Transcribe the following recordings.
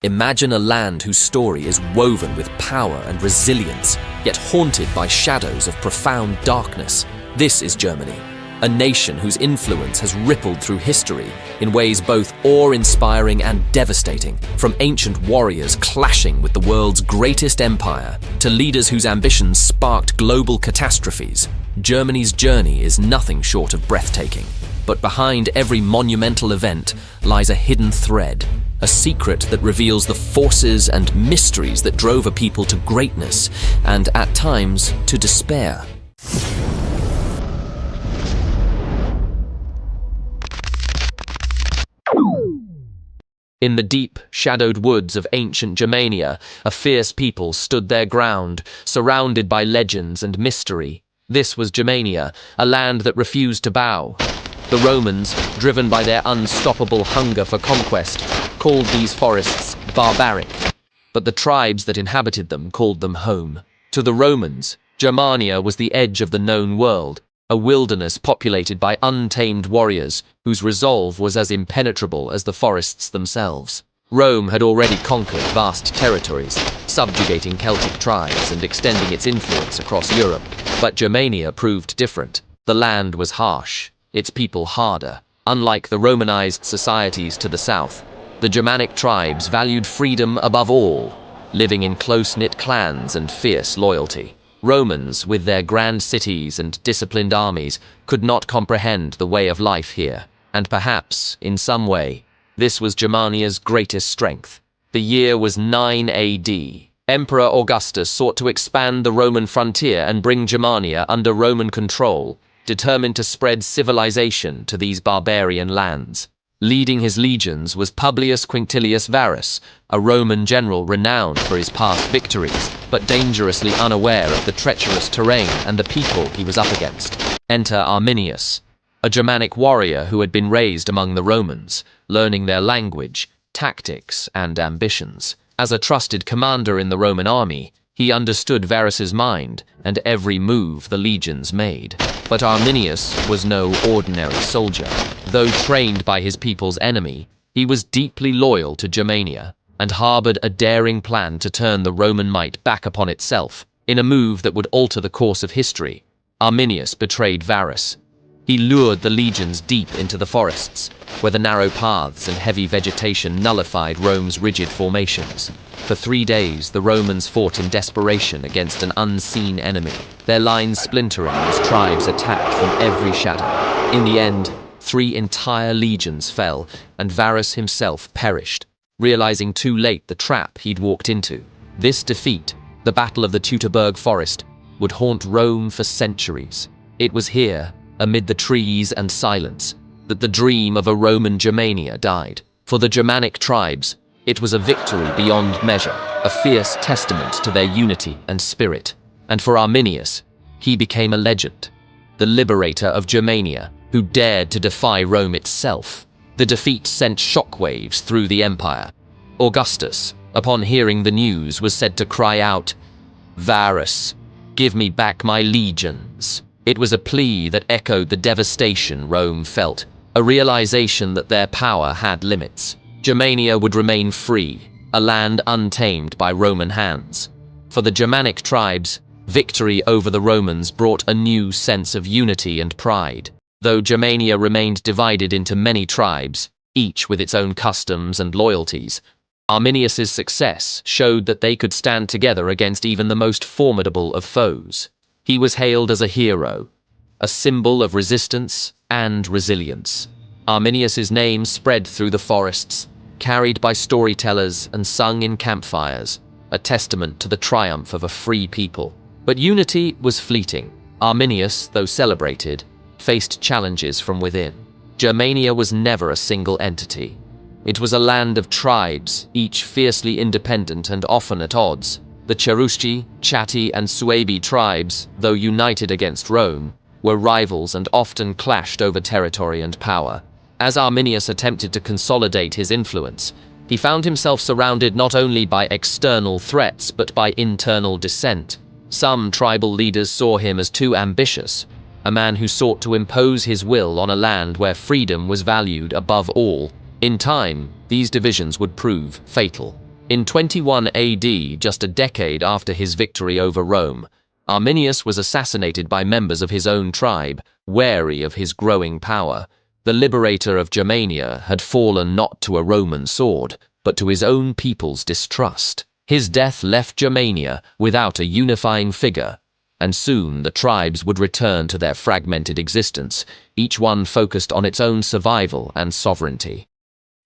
Imagine a land whose story is woven with power and resilience, yet haunted by shadows of profound darkness. This is Germany, a nation whose influence has rippled through history in ways both awe-inspiring and devastating, from ancient warriors clashing with the world's greatest empire to leaders whose ambitions sparked global catastrophes. Germany's journey is nothing short of breathtaking. But behind every monumental event lies a hidden thread, a secret that reveals the forces and mysteries that drove a people to greatness and, at times, to despair. In the deep, shadowed woods of ancient Germania, a fierce people stood their ground, surrounded by legends and mystery. This was Germania, a land that refused to bow. The Romans, driven by their unstoppable hunger for conquest, called these forests barbaric, but the tribes that inhabited them called them home. To the Romans, Germania was the edge of the known world, a wilderness populated by untamed warriors whose resolve was as impenetrable as the forests themselves. Rome had already conquered vast territories, subjugating Celtic tribes and extending its influence across Europe. But Germania proved different. The land was harsh, its people harder. Unlike the Romanized societies to the south, the Germanic tribes valued freedom above all, living in close-knit clans and fierce loyalty. Romans, with their grand cities and disciplined armies, could not comprehend the way of life here, and perhaps, in some way, this was Germania's greatest strength. The year was 9 AD. Emperor Augustus sought to expand the Roman frontier and bring Germania under Roman control, determined to spread civilization to these barbarian lands. Leading his legions was Publius Quinctilius Varus, a Roman general renowned for his past victories, but dangerously unaware of the treacherous terrain and the people he was up against. Enter Arminius, a Germanic warrior who had been raised among the Romans, learning their language, tactics, and ambitions. As a trusted commander in the Roman army, he understood Varus's mind and every move the legions made. But Arminius was no ordinary soldier. Though trained by his people's enemy, he was deeply loyal to Germania and harbored a daring plan to turn the Roman might back upon itself. In a move that would alter the course of history, Arminius betrayed Varus. He lured the legions deep into the forests, where the narrow paths and heavy vegetation nullified Rome's rigid formations. For 3 days, the Romans fought in desperation against an unseen enemy, their lines splintering as tribes attacked from every shadow. In the end, 3 entire legions fell, and Varus himself perished, realizing too late the trap he'd walked into. This defeat, the Battle of the Teutoburg Forest, would haunt Rome for centuries. It was here, amid the trees and silence, that the dream of a Roman Germania died. For the Germanic tribes, it was a victory beyond measure, a fierce testament to their unity and spirit. And for Arminius, he became a legend, the liberator of Germania, who dared to defy Rome itself. The defeat sent shockwaves through the empire. Augustus, upon hearing the news, was said to cry out, "Varus, give me back my legions." It was a plea that echoed the devastation Rome felt, a realization that their power had limits. Germania would remain free, a land untamed by Roman hands. For the Germanic tribes, victory over the Romans brought a new sense of unity and pride. Though Germania remained divided into many tribes, each with its own customs and loyalties, Arminius's success showed that they could stand together against even the most formidable of foes. He was hailed as a hero, a symbol of resistance and resilience. Arminius's name spread through the forests, carried by storytellers and sung in campfires, a testament to the triumph of a free people. But unity was fleeting. Arminius, though celebrated, faced challenges from within. Germania was never a single entity. It was a land of tribes, each fiercely independent and often at odds. The Cherusci, Chatti, and Suebi tribes, though united against Rome, were rivals and often clashed over territory and power. As Arminius attempted to consolidate his influence, he found himself surrounded not only by external threats but by internal dissent. Some tribal leaders saw him as too ambitious, a man who sought to impose his will on a land where freedom was valued above all. In time, these divisions would prove fatal. In 21 AD, just a decade after his victory over Rome, Arminius was assassinated by members of his own tribe, wary of his growing power. The liberator of Germania had fallen not to a Roman sword, but to his own people's distrust. His death left Germania without a unifying figure, and soon the tribes would return to their fragmented existence, each one focused on its own survival and sovereignty.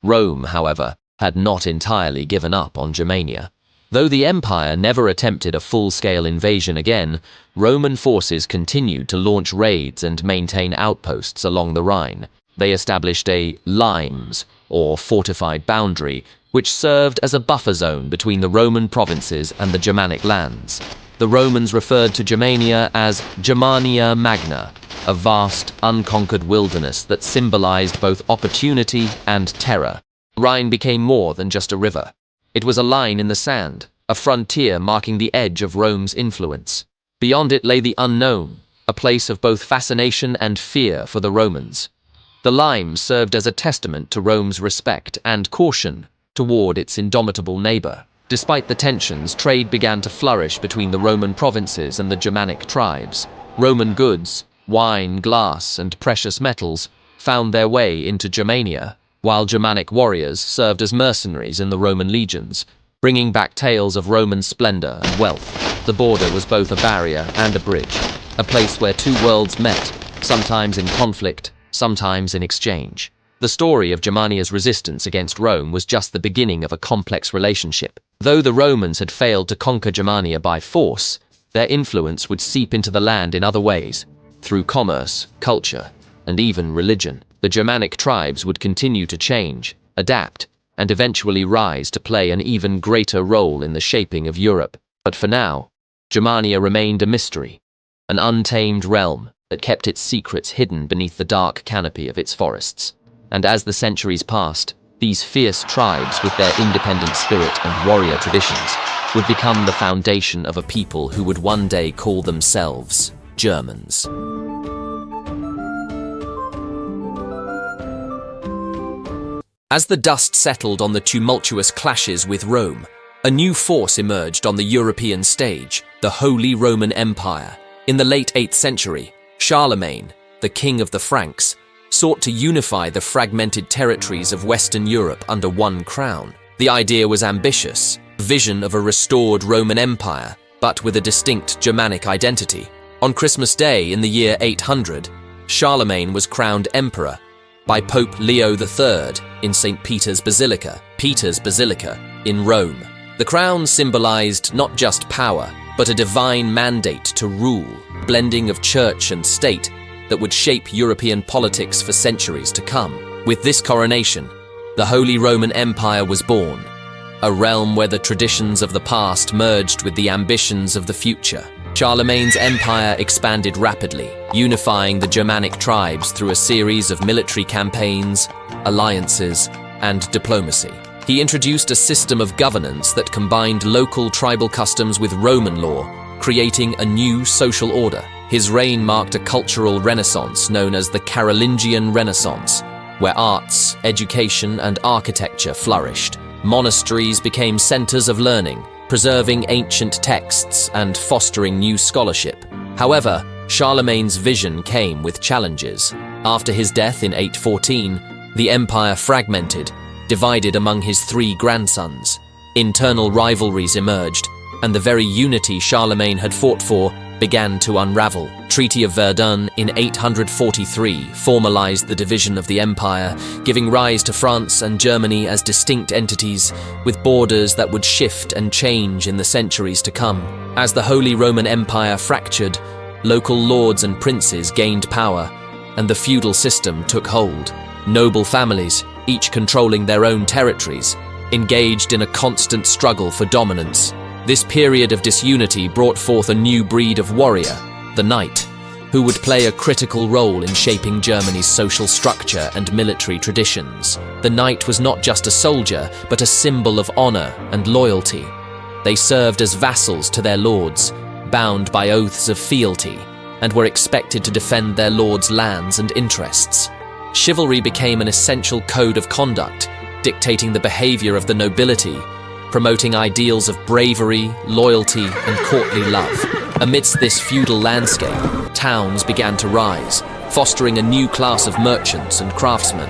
Rome, however, had not entirely given up on Germania. Though the empire never attempted a full-scale invasion again, Roman forces continued to launch raids and maintain outposts along the Rhine. They established a limes, or fortified boundary, which served as a buffer zone between the Roman provinces and the Germanic lands. The Romans referred to Germania as Germania Magna, a vast, unconquered wilderness that symbolized both opportunity and terror. The Rhine became more than just a river. It was a line in the sand, a frontier marking the edge of Rome's influence. Beyond it lay the unknown, a place of both fascination and fear for the Romans. The limes served as a testament to Rome's respect and caution toward its indomitable neighbor. Despite the tensions, trade began to flourish between the Roman provinces and the Germanic tribes. Roman goods, wine, glass, and precious metals found their way into Germania, while Germanic warriors served as mercenaries in the Roman legions, bringing back tales of Roman splendor and wealth. The border was both a barrier and a bridge, a place where two worlds met, sometimes in conflict, sometimes in exchange. The story of Germania's resistance against Rome was just the beginning of a complex relationship. Though the Romans had failed to conquer Germania by force, their influence would seep into the land in other ways, through commerce, culture, and even religion. The Germanic tribes would continue to change, adapt, and eventually rise to play an even greater role in the shaping of Europe. But for now, Germania remained a mystery, an untamed realm that kept its secrets hidden beneath the dark canopy of its forests. And as the centuries passed, these fierce tribes, with their independent spirit and warrior traditions, would become the foundation of a people who would one day call themselves Germans. As the dust settled on the tumultuous clashes with Rome, a new force emerged on the European stage, the Holy Roman Empire. In the late 8th century, Charlemagne, the king of the Franks, sought to unify the fragmented territories of Western Europe under one crown. The idea was ambitious, a vision of a restored Roman Empire, but with a distinct Germanic identity. On Christmas Day in the year 800, Charlemagne was crowned emperor by Pope Leo III in St. Peter's Basilica in Rome. The crown symbolized not just power, but a divine mandate to rule, blending of church and state that would shape European politics for centuries to come. With this coronation, the Holy Roman Empire was born, a realm where the traditions of the past merged with the ambitions of the future. Charlemagne's empire expanded rapidly, unifying the Germanic tribes through a series of military campaigns, alliances, and diplomacy. He introduced a system of governance that combined local tribal customs with Roman law, creating a new social order. His reign marked a cultural renaissance known as the Carolingian Renaissance, where arts, education, and architecture flourished. Monasteries became centers of learning, preserving ancient texts and fostering new scholarship. However, Charlemagne's vision came with challenges. After his death in 814, the empire fragmented, divided among his 3 grandsons. Internal rivalries emerged, and the very unity Charlemagne had fought for began to unravel. Treaty of Verdun in 843 formalized the division of the empire, giving rise to France and Germany as distinct entities, with borders that would shift and change in the centuries to come. As the Holy Roman Empire fractured, local lords and princes gained power, and the feudal system took hold. Noble families, each controlling their own territories, engaged in a constant struggle for dominance. This period of disunity brought forth a new breed of warrior, the knight, who would play a critical role in shaping Germany's social structure and military traditions. The knight was not just a soldier, but a symbol of honor and loyalty. They served as vassals to their lords, bound by oaths of fealty, and were expected to defend their lords' lands and interests. Chivalry became an essential code of conduct, dictating the behavior of the nobility, promoting ideals of bravery, loyalty, and courtly love. Amidst this feudal landscape, towns began to rise, fostering a new class of merchants and craftsmen.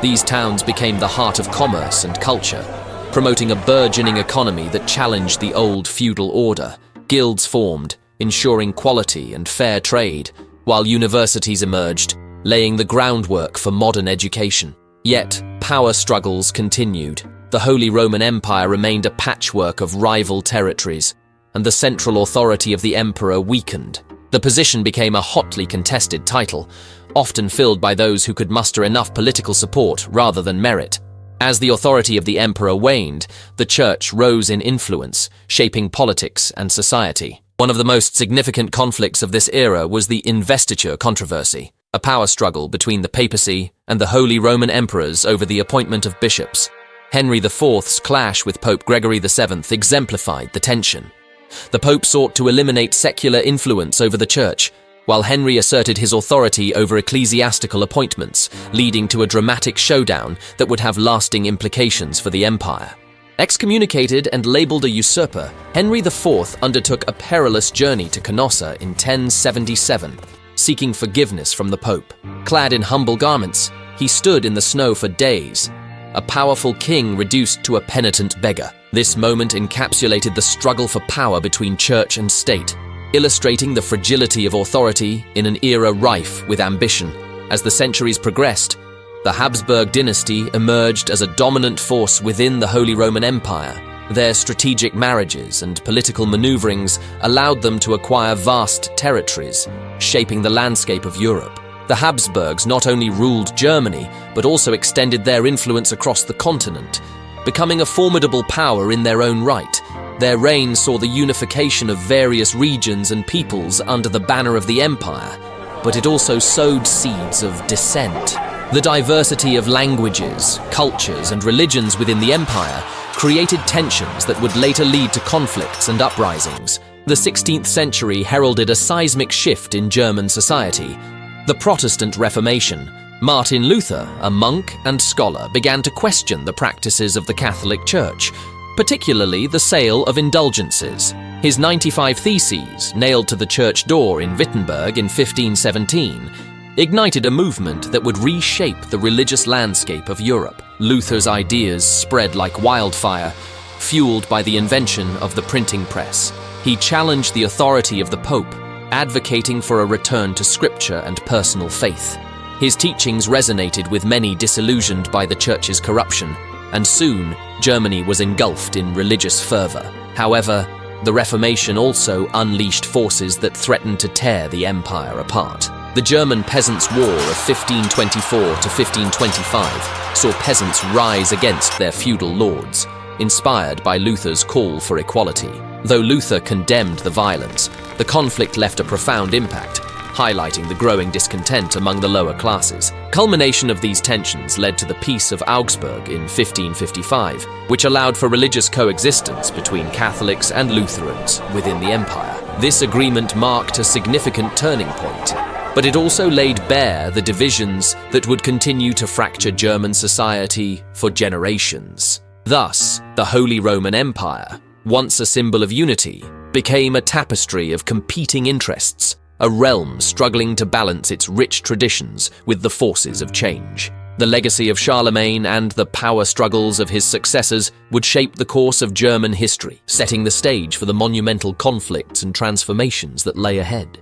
These towns became the heart of commerce and culture, promoting a burgeoning economy that challenged the old feudal order. Guilds formed, ensuring quality and fair trade, while universities emerged, laying the groundwork for modern education. Yet, power struggles continued. The Holy Roman Empire remained a patchwork of rival territories, and the central authority of the emperor weakened. The position became a hotly contested title, often filled by those who could muster enough political support rather than merit. As the authority of the emperor waned, the church rose in influence, shaping politics and society. One of the most significant conflicts of this era was the investiture controversy, a power struggle between the papacy and the Holy Roman emperors over the appointment of bishops. Henry IV's clash with Pope Gregory VII exemplified the tension. The Pope sought to eliminate secular influence over the church, while Henry asserted his authority over ecclesiastical appointments, leading to a dramatic showdown that would have lasting implications for the empire. Excommunicated and labeled a usurper, Henry IV undertook a perilous journey to Canossa in 1077, seeking forgiveness from the Pope. Clad in humble garments, he stood in the snow for days, a powerful king reduced to a penitent beggar. This moment encapsulated the struggle for power between church and state, illustrating the fragility of authority in an era rife with ambition. As the centuries progressed, the Habsburg dynasty emerged as a dominant force within the Holy Roman Empire. Their strategic marriages and political maneuverings allowed them to acquire vast territories, shaping the landscape of Europe. The Habsburgs not only ruled Germany, but also extended their influence across the continent, becoming a formidable power in their own right. Their reign saw the unification of various regions and peoples under the banner of the empire, but it also sowed seeds of dissent. The diversity of languages, cultures, and religions within the empire created tensions that would later lead to conflicts and uprisings. The 16th century heralded a seismic shift in German society. The Protestant Reformation. Martin Luther, a monk and scholar, began to question the practices of the Catholic Church, particularly the sale of indulgences. His 95 Theses, nailed to the church door in Wittenberg in 1517, ignited a movement that would reshape the religious landscape of Europe. Luther's ideas spread like wildfire, fueled by the invention of the printing press. He challenged the authority of the Pope, advocating for a return to scripture and personal faith. His teachings resonated with many disillusioned by the church's corruption, and soon Germany was engulfed in religious fervor. However, the Reformation also unleashed forces that threatened to tear the empire apart. The German Peasants' War of 1524 to 1525 saw peasants rise against their feudal lords, inspired by Luther's call for equality. Though Luther condemned the violence, the conflict left a profound impact, highlighting the growing discontent among the lower classes. Culmination of these tensions led to the Peace of Augsburg in 1555, which allowed for religious coexistence between Catholics and Lutherans within the empire. This agreement marked a significant turning point, but it also laid bare the divisions that would continue to fracture German society for generations. Thus, the Holy Roman Empire, once a symbol of unity, became a tapestry of competing interests, a realm struggling to balance its rich traditions with the forces of change. The legacy of Charlemagne and the power struggles of his successors would shape the course of German history, setting the stage for the monumental conflicts and transformations that lay ahead.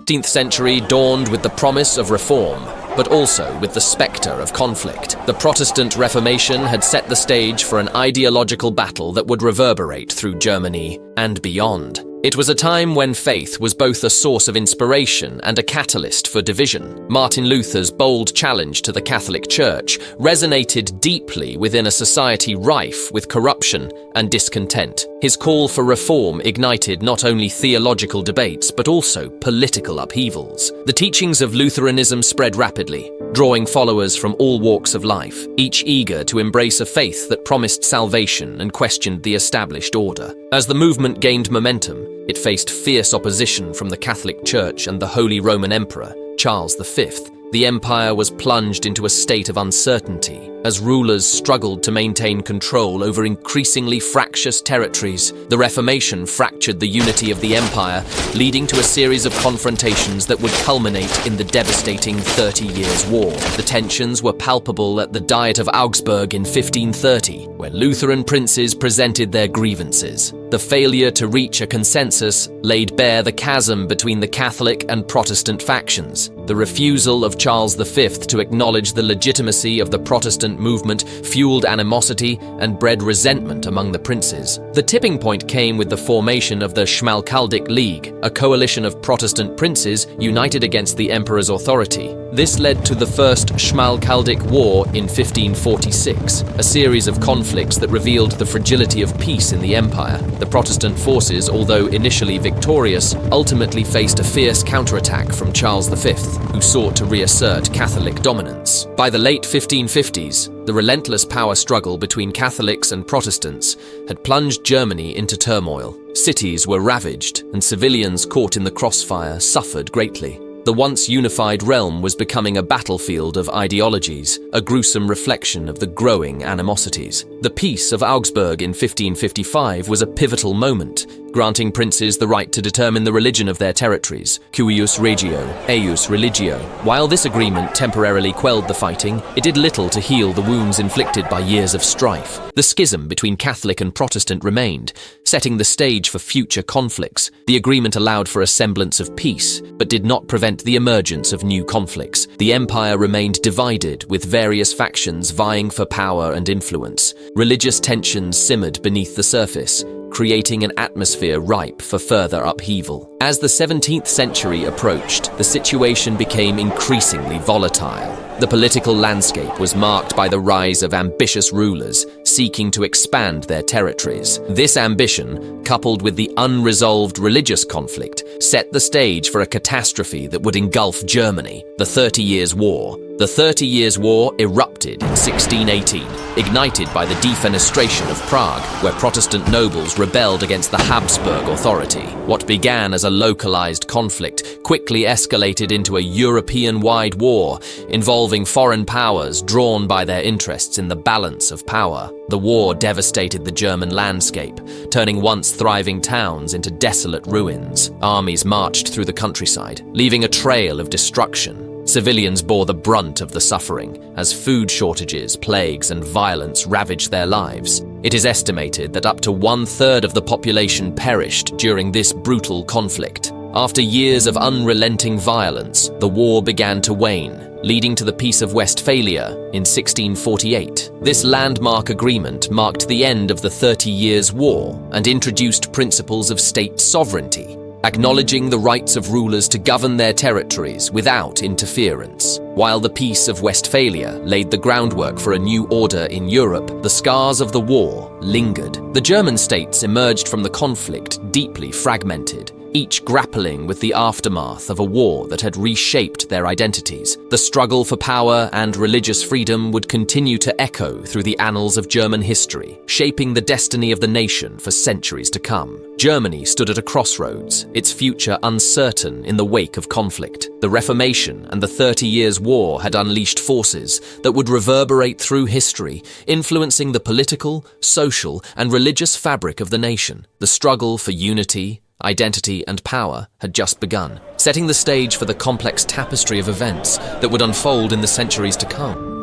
16th century dawned with the promise of reform, but also with the spectre of conflict. The Protestant Reformation had set the stage for an ideological battle that would reverberate through Germany and beyond. It was a time when faith was both a source of inspiration and a catalyst for division. Martin Luther's bold challenge to the Catholic Church resonated deeply within a society rife with corruption and discontent. His call for reform ignited not only theological debates but also political upheavals. The teachings of Lutheranism spread rapidly, drawing followers from all walks of life, each eager to embrace a faith that promised salvation and questioned the established order. As the movement gained momentum, it faced fierce opposition from the Catholic Church and the Holy Roman Emperor, Charles V, the empire was plunged into a state of uncertainty as rulers struggled to maintain control over increasingly fractious territories. The Reformation fractured the unity of the empire, leading to a series of confrontations that would culminate in the devastating 30 Years' War. The tensions were palpable at the Diet of Augsburg in 1530, where Lutheran princes presented their grievances. The failure to reach a consensus laid bare the chasm between the Catholic and Protestant factions. The refusal of Charles V to acknowledge the legitimacy of the Protestant movement fueled animosity and bred resentment among the princes. The tipping point came with the formation of the Schmalkaldic League, a coalition of Protestant princes united against the emperor's authority. This led to the First Schmalkaldic War in 1546, a series of conflicts that revealed the fragility of peace in the empire. The Protestant forces, although initially victorious, ultimately faced a fierce counterattack from Charles V, who sought to reassert Catholic dominance. By the late 1550s, the relentless power struggle between Catholics and Protestants had plunged Germany into turmoil. Cities were ravaged, and civilians caught in the crossfire suffered greatly. The once unified realm was becoming a battlefield of ideologies, a gruesome reflection of the growing animosities. The Peace of Augsburg in 1555 was a pivotal moment, granting princes the right to determine the religion of their territories, cuius regio, eius religio. While this agreement temporarily quelled the fighting, it did little to heal the wounds inflicted by years of strife. The schism between Catholic and Protestant remained, setting the stage for future conflicts. The agreement allowed for a semblance of peace, but did not prevent the emergence of new conflicts. The empire remained divided, with various factions vying for power and influence. Religious tensions simmered beneath the surface, creating an atmosphere ripe for further upheaval. As the 17th century approached, the situation became increasingly volatile. The political landscape was marked by the rise of ambitious rulers seeking to expand their territories. This ambition, coupled with the unresolved religious conflict, set the stage for a catastrophe that would engulf Germany, the 30 Years' War. The 30 Years' War erupted in 1618, ignited by the defenestration of Prague, where Protestant nobles rebelled against the Habsburg authority. What began as a localized conflict quickly escalated into a European-wide war, involving foreign powers drawn by their interests in the balance of power. The war devastated the German landscape, turning once thriving towns into desolate ruins. Armies marched through the countryside, leaving a trail of destruction. Civilians bore the brunt of the suffering, as food shortages, plagues, and violence ravaged their lives. It is estimated that up to 1/3 of the population perished during this brutal conflict. After years of unrelenting violence, the war began to wane, leading to the Peace of Westphalia in 1648. This landmark agreement marked the end of the 30 Years' War and introduced principles of state sovereignty, acknowledging the rights of rulers to govern their territories without interference. While the Peace of Westphalia laid the groundwork for a new order in Europe, the scars of the war lingered. The German states emerged from the conflict deeply fragmented, each grappling with the aftermath of a war that had reshaped their identities. The struggle for power and religious freedom would continue to echo through the annals of German history, shaping the destiny of the nation for centuries to come. Germany stood at a crossroads, its future uncertain in the wake of conflict. The Reformation and the 30 Years' War had unleashed forces that would reverberate through history, influencing the political, social, and religious fabric of the nation. The struggle for unity, identity, and power had just begun, setting the stage for the complex tapestry of events that would unfold in the centuries to come.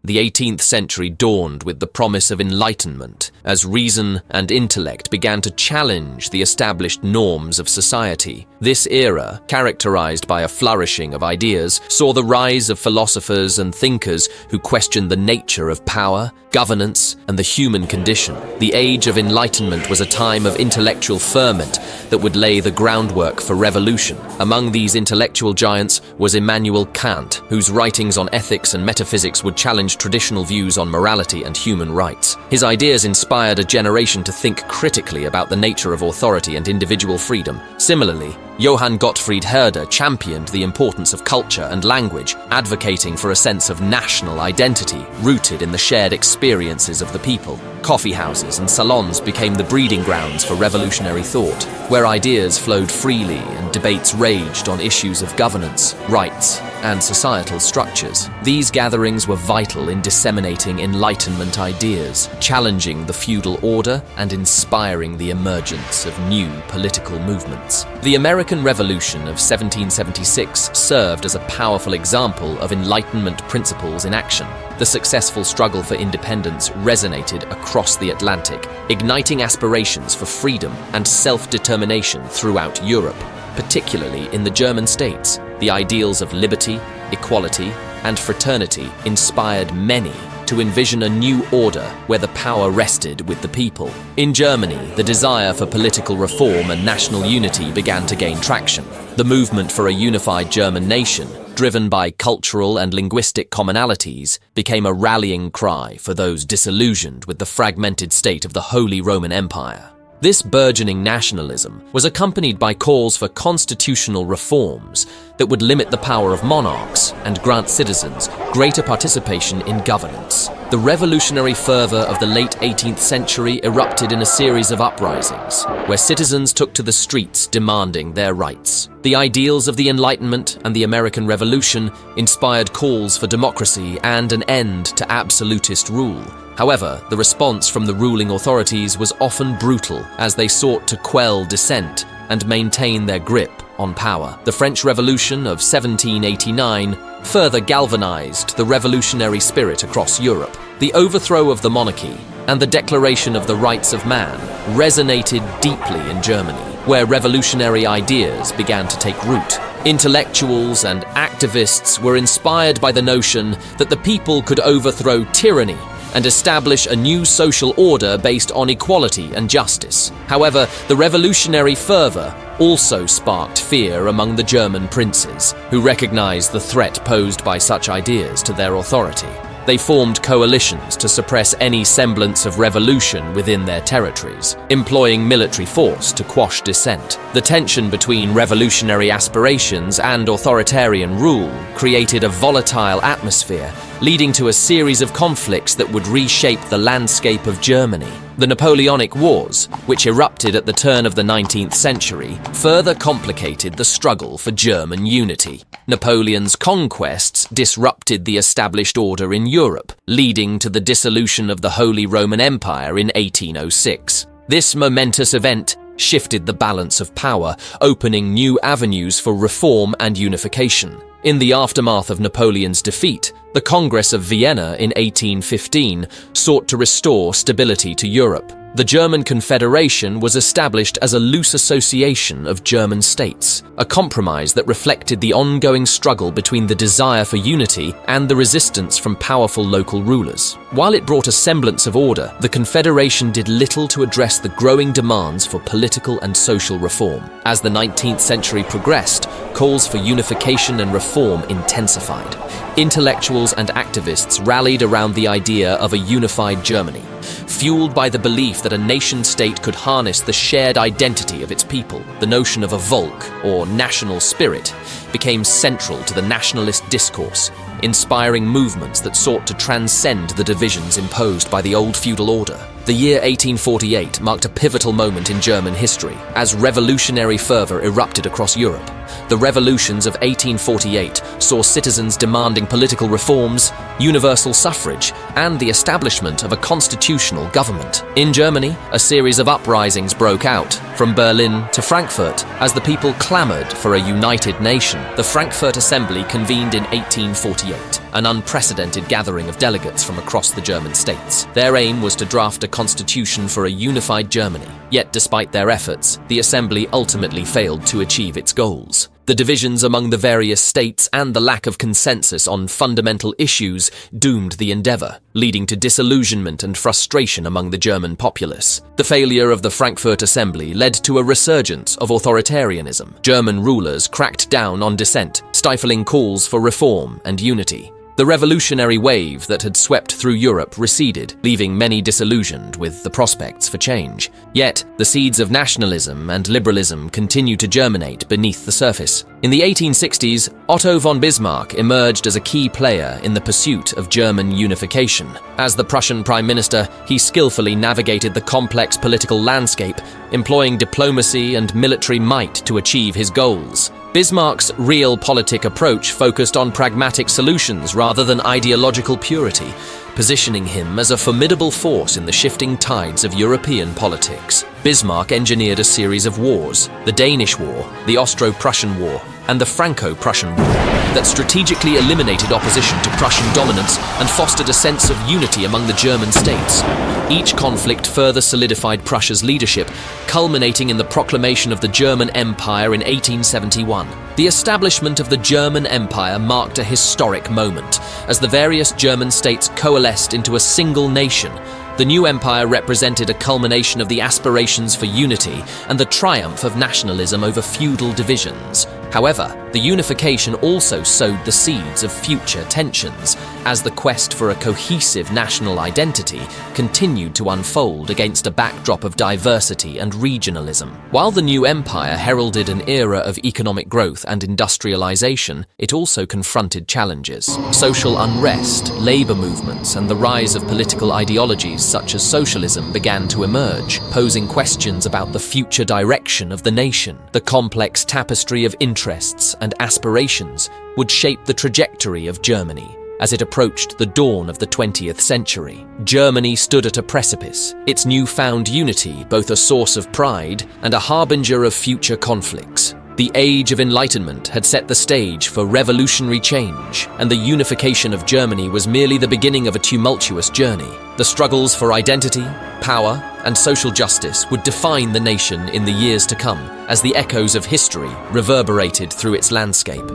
The 18th century dawned with the promise of enlightenment, as reason and intellect began to challenge the established norms of society. This era, characterized by a flourishing of ideas, saw the rise of philosophers and thinkers who questioned the nature of power, governance, and the human condition. The Age of Enlightenment was a time of intellectual ferment that would lay the groundwork for revolution. Among these intellectual giants was Immanuel Kant, whose writings on ethics and metaphysics would challenge traditional views on morality and human rights. His ideas inspired a generation to think critically about the nature of authority and individual freedom. Similarly, Johann Gottfried Herder championed the importance of culture and language, advocating for a sense of national identity rooted in the shared experiences of the people. Coffee houses and salons became the breeding grounds for revolutionary thought, where ideas flowed freely and debates raged on issues of governance, rights, and societal structures. These gatherings were vital in disseminating Enlightenment ideas, challenging the feudal order and inspiring the emergence of new political movements. The American Revolution of 1776 served as a powerful example of Enlightenment principles in action. The successful struggle for independence resonated across the Atlantic, igniting aspirations for freedom and self-determination throughout Europe, particularly in the German states. The ideals of liberty, equality, and fraternity inspired many to envision a new order where the power rested with the people. In Germany, the desire for political reform and national unity began to gain traction. The movement for a unified German nation, driven by cultural and linguistic commonalities, became a rallying cry for those disillusioned with the fragmented state of the Holy Roman Empire. This burgeoning nationalism was accompanied by calls for constitutional reforms that would limit the power of monarchs and grant citizens greater participation in governance. The revolutionary fervor of the late 18th century erupted in a series of uprisings, where citizens took to the streets demanding their rights. The ideals of the Enlightenment and the American Revolution inspired calls for democracy and an end to absolutist rule. However, the response from the ruling authorities was often brutal as they sought to quell dissent and maintain their grip on power. The French Revolution of 1789 further galvanized the revolutionary spirit across Europe. The overthrow of the monarchy and the declaration of the rights of man resonated deeply in Germany, where revolutionary ideas began to take root. Intellectuals and activists were inspired by the notion that the people could overthrow tyranny and establish a new social order based on equality and justice. However, the revolutionary fervor also sparked fear among the German princes, who recognized the threat posed by such ideas to their authority. They formed coalitions to suppress any semblance of revolution within their territories, employing military force to quash dissent. The tension between revolutionary aspirations and authoritarian rule created a volatile atmosphere, leading to a series of conflicts that would reshape the landscape of Germany. The Napoleonic Wars, which erupted at the turn of the 19th century, further complicated the struggle for German unity. Napoleon's conquests disrupted the established order in Europe, leading to the dissolution of the Holy Roman Empire in 1806. This momentous event shifted the balance of power, opening new avenues for reform and unification. In the aftermath of Napoleon's defeat, the Congress of Vienna in 1815 sought to restore stability to Europe. The German Confederation was established as a loose association of German states, a compromise that reflected the ongoing struggle between the desire for unity and the resistance from powerful local rulers. While it brought a semblance of order, the Confederation did little to address the growing demands for political and social reform. As the 19th century progressed, calls for unification and reform intensified. Intellectuals and activists rallied around the idea of a unified Germany, fueled by the belief that a nation-state could harness the shared identity of its people. The notion of a Volk, or national spirit, became central to the nationalist discourse, inspiring movements that sought to transcend the divisions imposed by the old feudal order. The year 1848 marked a pivotal moment in German history, as revolutionary fervor erupted across Europe. The revolutions of 1848 saw citizens demanding political reforms, universal suffrage, and the establishment of a constitutional government. In Germany, a series of uprisings broke out, from Berlin to Frankfurt, as the people clamored for a united nation. The Frankfurt Assembly convened in 1848, an unprecedented gathering of delegates from across the German states. Their aim was to draft a constitution for a unified Germany. Yet, despite their efforts, the assembly ultimately failed to achieve its goals. The divisions among the various states and the lack of consensus on fundamental issues doomed the endeavor, leading to disillusionment and frustration among the German populace. The failure of the Frankfurt Assembly led to a resurgence of authoritarianism. German rulers cracked down on dissent, stifling calls for reform and unity. The revolutionary wave that had swept through Europe receded, leaving many disillusioned with the prospects for change. Yet, the seeds of nationalism and liberalism continued to germinate beneath the surface. In the 1860s, Otto von Bismarck emerged as a key player in the pursuit of German unification. As the Prussian Prime Minister, he skillfully navigated the complex political landscape, employing diplomacy and military might to achieve his goals. Bismarck's realpolitik approach focused on pragmatic solutions rather than ideological purity, positioning him as a formidable force in the shifting tides of European politics. Bismarck engineered a series of wars, the Danish War, the Austro-Prussian War, and the Franco-Prussian War, that strategically eliminated opposition to Prussian dominance and fostered a sense of unity among the German states. Each conflict further solidified Prussia's leadership, culminating in the proclamation of the German Empire in 1871. The establishment of the German Empire marked a historic moment, as the various German states coalesced into a single nation. The new empire represented a culmination of the aspirations for unity and the triumph of nationalism over feudal divisions. However, the unification also sowed the seeds of future tensions, as the quest for a cohesive national identity continued to unfold against a backdrop of diversity and regionalism. While the new empire heralded an era of economic growth and industrialization, it also confronted challenges. Social unrest, labor movements, and the rise of political ideologies such as socialism began to emerge, posing questions about the future direction of the nation. The complex tapestry of interests and aspirations would shape the trajectory of Germany as it approached the dawn of the 20th century. Germany stood at a precipice, its newfound unity both a source of pride and a harbinger of future conflicts. The Age of Enlightenment had set the stage for revolutionary change, and the unification of Germany was merely the beginning of a tumultuous journey. The struggles for identity, power, and social justice would define the nation in the years to come, as the echoes of history reverberated through its landscape.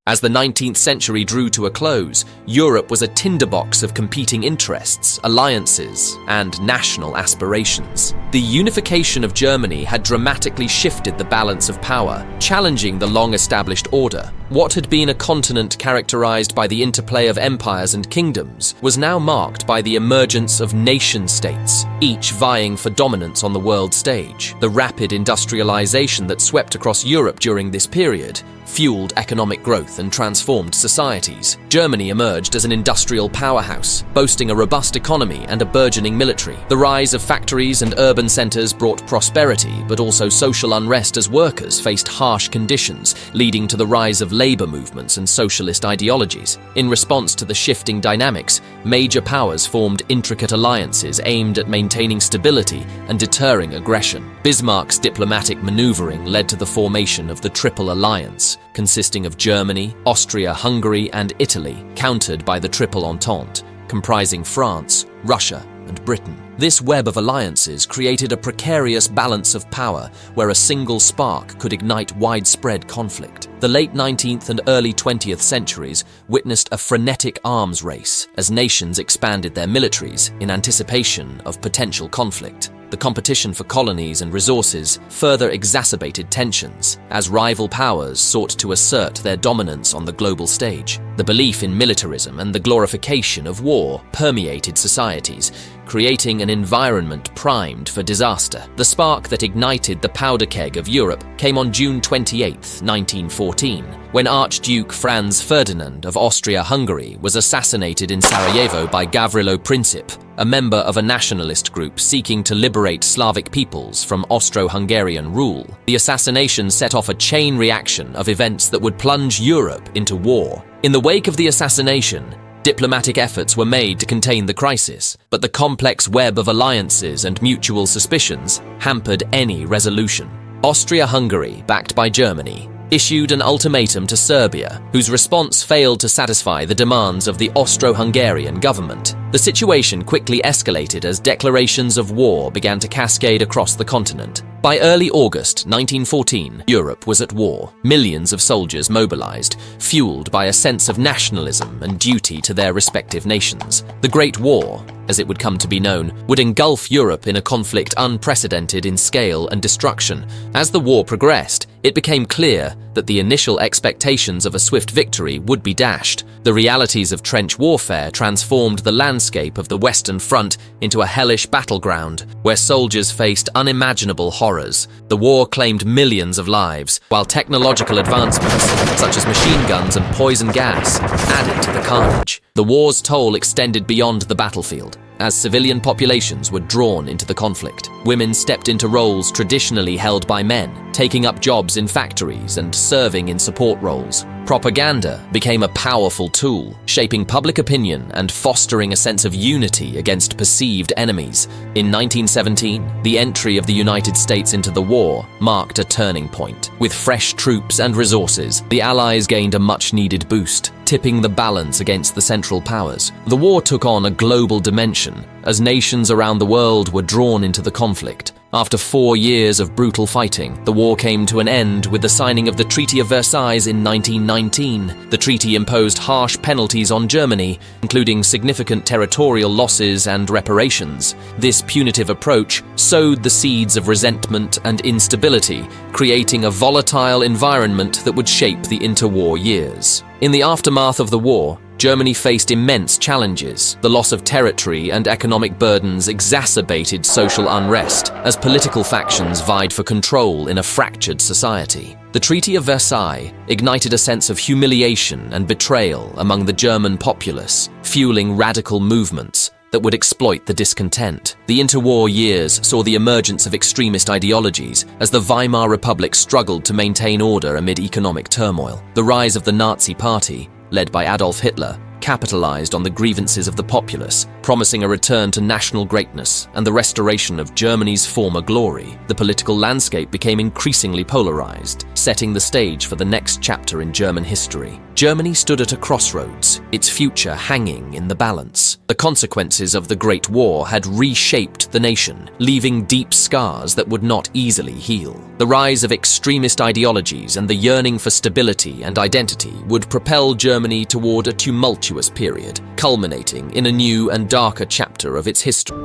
As the 19th century drew to a close, Europe was a tinderbox of competing interests, alliances, and national aspirations. The unification of Germany had dramatically shifted the balance of power, challenging the long-established order. What had been a continent characterized by the interplay of empires and kingdoms was now marked by the emergence of nation-states, each vying for dominance on the world stage. The rapid industrialization that swept across Europe during this period fueled economic growth and transformed societies. Germany emerged as an industrial powerhouse, boasting a robust economy and a burgeoning military. The rise of factories and urban centers brought prosperity, but also social unrest as workers faced harsh conditions, leading to the rise of labor movements and socialist ideologies. In response to the shifting dynamics, major powers formed intricate alliances aimed at maintaining stability and deterring aggression. Bismarck's diplomatic maneuvering led to the formation of the Triple Alliance, consisting of Germany, Austria-Hungary, and Italy, countered by the Triple Entente, comprising France, Russia, and Britain. This web of alliances created a precarious balance of power where a single spark could ignite widespread conflict. The late 19th and early 20th centuries witnessed a frenetic arms race as nations expanded their militaries in anticipation of potential conflict. The competition for colonies and resources further exacerbated tensions as rival powers sought to assert their dominance on the global stage. The belief in militarism and the glorification of war permeated societies, creating an environment primed for disaster. The spark that ignited the powder keg of Europe came on June 28, 1914, when Archduke Franz Ferdinand of Austria-Hungary was assassinated in Sarajevo by Gavrilo Princip, a member of a nationalist group seeking to liberate Slavic peoples from Austro-Hungarian rule. The assassination set off a chain reaction of events that would plunge Europe into war. In the wake of the assassination, diplomatic efforts were made to contain the crisis, but the complex web of alliances and mutual suspicions hampered any resolution. Austria-Hungary, backed by Germany, issued an ultimatum to Serbia, whose response failed to satisfy the demands of the Austro-Hungarian government. The situation quickly escalated as declarations of war began to cascade across the continent. By early August 1914, Europe was at war. Millions of soldiers mobilized, fueled by a sense of nationalism and duty to their respective nations. The Great War, as it would come to be known, would engulf Europe in a conflict unprecedented in scale and destruction. As the war progressed, it became clear that the initial expectations of a swift victory would be dashed. The realities of trench warfare transformed the landscape of the Western Front into a hellish battleground, where soldiers faced unimaginable horrors. The war claimed millions of lives, while technological advancements, such as machine guns and poison gas, added to the carnage. The war's toll extended beyond the battlefield, as civilian populations were drawn into the conflict. Women stepped into roles traditionally held by men, taking up jobs in factories and serving in support roles. Propaganda became a powerful tool, shaping public opinion and fostering a sense of unity against perceived enemies. In 1917, the entry of the United States into the war marked a turning point. With fresh troops and resources, the Allies gained a much-needed boost, tipping the balance against the Central Powers. The war took on a global dimension, as nations around the world were drawn into the conflict. After 4 years of brutal fighting, the war came to an end with the signing of the Treaty of Versailles in 1919. The treaty imposed harsh penalties on Germany, including significant territorial losses and reparations. This punitive approach sowed the seeds of resentment and instability, creating a volatile environment that would shape the interwar years. In the aftermath of the war, Germany faced immense challenges. The loss of territory and economic burdens exacerbated social unrest as political factions vied for control in a fractured society. The Treaty of Versailles ignited a sense of humiliation and betrayal among the German populace, fueling radical movements that would exploit the discontent. The interwar years saw the emergence of extremist ideologies as the Weimar Republic struggled to maintain order amid economic turmoil. The rise of the Nazi Party, led by Adolf Hitler, capitalized on the grievances of the populace, promising a return to national greatness and the restoration of Germany's former glory. The political landscape became increasingly polarized, setting the stage for the next chapter in German history. Germany stood at a crossroads, its future hanging in the balance. The consequences of the Great War had reshaped the nation, leaving deep scars that would not easily heal. The rise of extremist ideologies and the yearning for stability and identity would propel Germany toward a tumultuous period, culminating in a new and darker chapter of its history.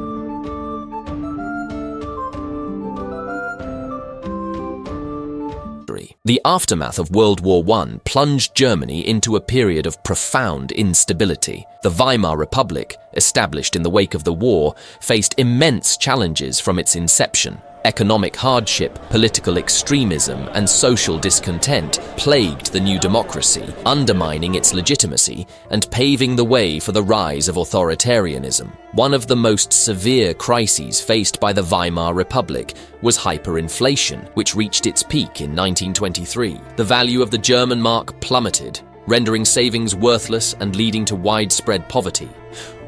The aftermath of World War I plunged Germany into a period of profound instability. The Weimar Republic, established in the wake of the war, faced immense challenges from its inception. Economic hardship, political extremism, and social discontent plagued the new democracy, undermining its legitimacy and paving the way for the rise of authoritarianism. One of the most severe crises faced by the Weimar Republic was hyperinflation, which reached its peak in 1923. The value of the German mark plummeted, rendering savings worthless and leading to widespread poverty.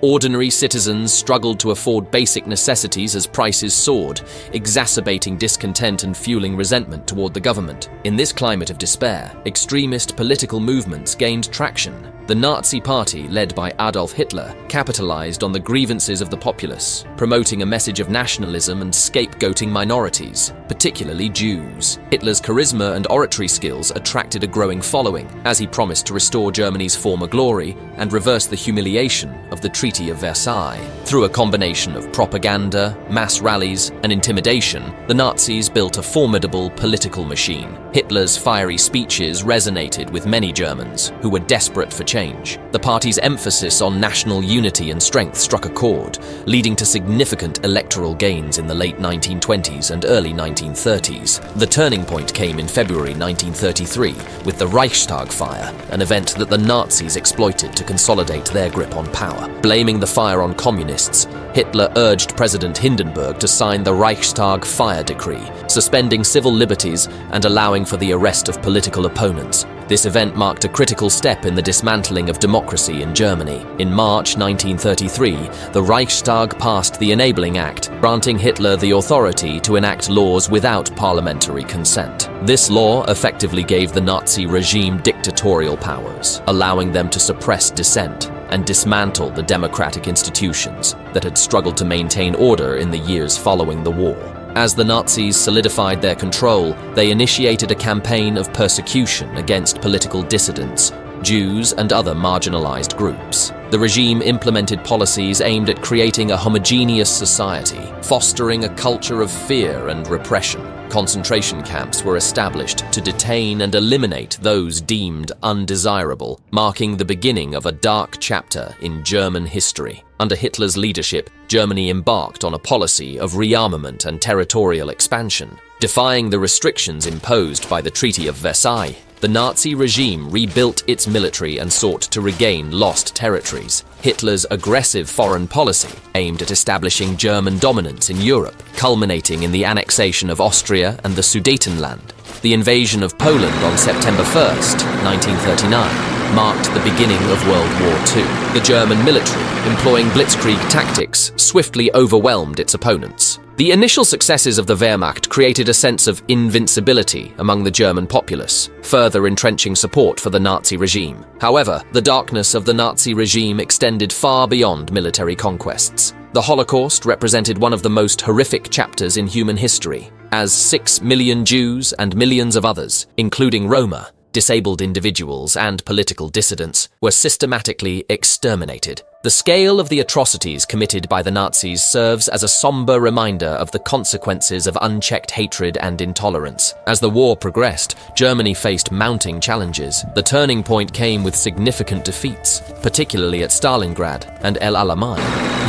Ordinary citizens struggled to afford basic necessities as prices soared, exacerbating discontent and fueling resentment toward the government. In this climate of despair, extremist political movements gained traction. The Nazi Party, led by Adolf Hitler, capitalized on the grievances of the populace, promoting a message of nationalism and scapegoating minorities, particularly Jews. Hitler's charisma and oratory skills attracted a growing following, as he promised to restore Germany's former glory and reverse the humiliation of the Treaty of Versailles. Through a combination of propaganda, mass rallies, and intimidation, the Nazis built a formidable political machine. Hitler's fiery speeches resonated with many Germans who were desperate for change. The party's emphasis on national unity and strength struck a chord, leading to significant electoral gains in the late 1920s and early 1930s. The turning point came in February 1933 with the Reichstag fire, an event that the Nazis exploited to consolidate their grip on power. Blaming the fire on communists, Hitler urged President Hindenburg to sign the Reichstag fire decree, suspending civil liberties and allowing for the arrest of political opponents. This event marked a critical step in the dismantling of democracy in Germany. In March 1933, the Reichstag passed the Enabling Act, granting Hitler the authority to enact laws without parliamentary consent. This law effectively gave the Nazi regime dictatorial powers, allowing them to suppress dissent and dismantle the democratic institutions that had struggled to maintain order in the years following the war. As the Nazis solidified their control, they initiated a campaign of persecution against political dissidents, Jews, and other marginalized groups. The regime implemented policies aimed at creating a homogeneous society, fostering a culture of fear and repression. Concentration camps were established to detain and eliminate those deemed undesirable, marking the beginning of a dark chapter in German history. Under Hitler's leadership, Germany embarked on a policy of rearmament and territorial expansion. Defying the restrictions imposed by the Treaty of Versailles, the Nazi regime rebuilt its military and sought to regain lost territories. Hitler's aggressive foreign policy aimed at establishing German dominance in Europe, culminating in the annexation of Austria and the Sudetenland. The invasion of Poland on September 1st, 1939, marked the beginning of World War II. The German military, employing blitzkrieg tactics, swiftly overwhelmed its opponents. The initial successes of the Wehrmacht created a sense of invincibility among the German populace, further entrenching support for the Nazi regime. However, the darkness of the Nazi regime extended far beyond military conquests. The Holocaust represented one of the most horrific chapters in human history, as 6 million Jews and millions of others, including Roma, disabled individuals, and political dissidents, were systematically exterminated. The scale of the atrocities committed by the Nazis serves as a somber reminder of the consequences of unchecked hatred and intolerance. As the war progressed, Germany faced mounting challenges. The turning point came with significant defeats, particularly at Stalingrad and El Alamein.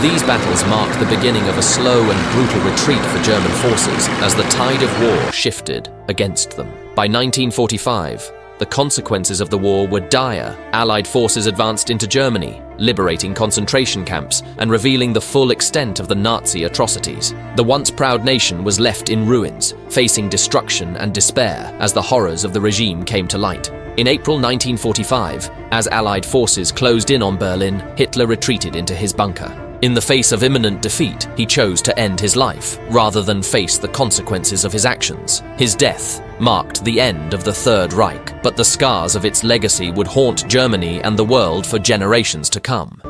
These battles marked the beginning of a slow and brutal retreat for German forces as the tide of war shifted against them. By 1945, the consequences of the war were dire. Allied forces advanced into Germany, liberating concentration camps and revealing the full extent of the Nazi atrocities. The once proud nation was left in ruins, facing destruction and despair as the horrors of the regime came to light. In April 1945, as Allied forces closed in on Berlin, Hitler retreated into his bunker. In the face of imminent defeat, he chose to end his life, rather than face the consequences of his actions. His death marked the end of the Third Reich, but the scars of its legacy would haunt Germany and the world for generations to come.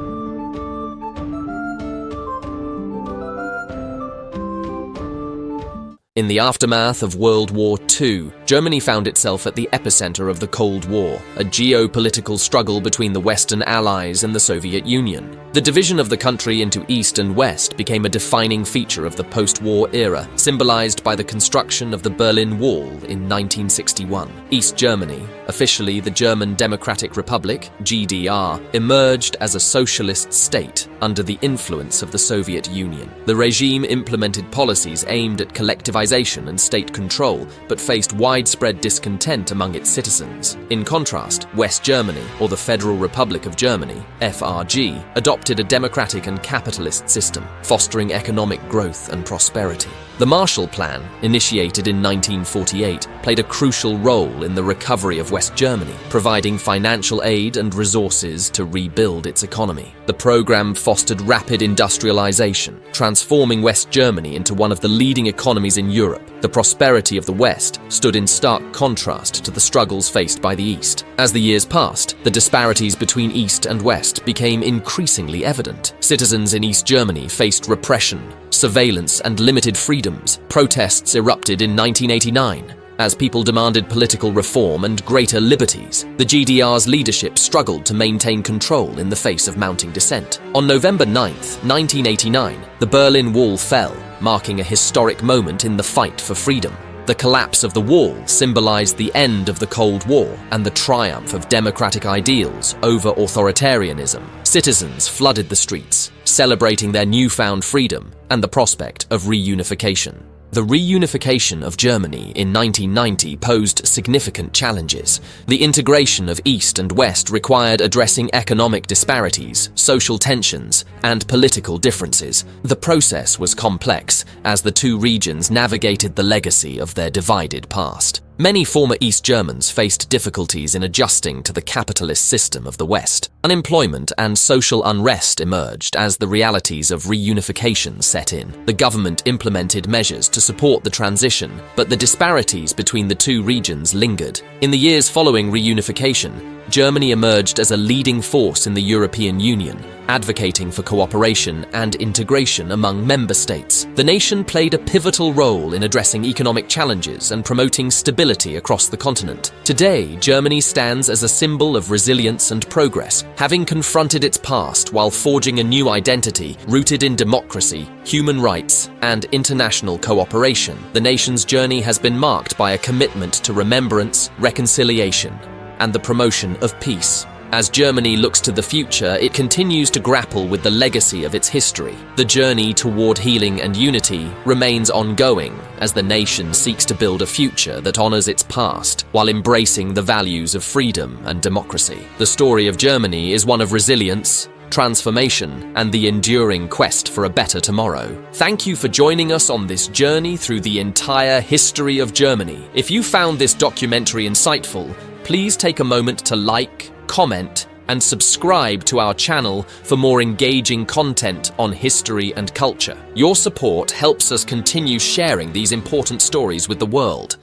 In the aftermath of World War II, Germany found itself at the epicenter of the Cold War, a geopolitical struggle between the Western Allies and the Soviet Union. The division of the country into East and West became a defining feature of the post-war era, symbolized by the construction of the Berlin Wall in 1961. East Germany, officially the German Democratic Republic, GDR, emerged as a socialist state under the influence of the Soviet Union. The regime implemented policies aimed at collectivization and state control, but faced widespread discontent among its citizens. In contrast, West Germany, or the Federal Republic of Germany, FRG, adopted a democratic and capitalist system, fostering economic growth and prosperity. The Marshall Plan, initiated in 1948, played a crucial role in the recovery of West Germany, providing financial aid and resources to rebuild its economy. The program fostered rapid industrialization, transforming West Germany into one of the leading economies in Europe. The prosperity of the West stood in stark contrast to the struggles faced by the East. As the years passed, the disparities between East and West became increasingly evident. Citizens in East Germany faced repression, surveillance, and limited freedoms. Protests erupted in 1989. As people demanded political reform and greater liberties, the GDR's leadership struggled to maintain control in the face of mounting dissent. On November 9, 1989, the Berlin Wall fell, marking a historic moment in the fight for freedom. The collapse of the wall symbolized the end of the Cold War and the triumph of democratic ideals over authoritarianism. Citizens flooded the streets, celebrating their newfound freedom and the prospect of reunification. The reunification of Germany in 1990 posed significant challenges. The integration of East and West required addressing economic disparities, social tensions, and political differences. The process was complex, as the two regions navigated the legacy of their divided past. Many former East Germans faced difficulties in adjusting to the capitalist system of the West. Unemployment and social unrest emerged as the realities of reunification set in. The government implemented measures to support the transition, but the disparities between the two regions lingered. In the years following reunification, Germany emerged as a leading force in the European Union, advocating for cooperation and integration among member states. The nation played a pivotal role in addressing economic challenges and promoting stability stability across the continent. Today, Germany stands as a symbol of resilience and progress, having confronted its past while forging a new identity rooted in democracy, human rights, and international cooperation. The nation's journey has been marked by a commitment to remembrance, reconciliation, and the promotion of peace. As Germany looks to the future, it continues to grapple with the legacy of its history. The journey toward healing and unity remains ongoing as the nation seeks to build a future that honors its past while embracing the values of freedom and democracy. The story of Germany is one of resilience, transformation, and the enduring quest for a better tomorrow. Thank you for joining us on this journey through the entire history of Germany. If you found this documentary insightful, please take a moment to like, comment, and subscribe to our channel for more engaging content on history and culture. Your support helps us continue sharing these important stories with the world.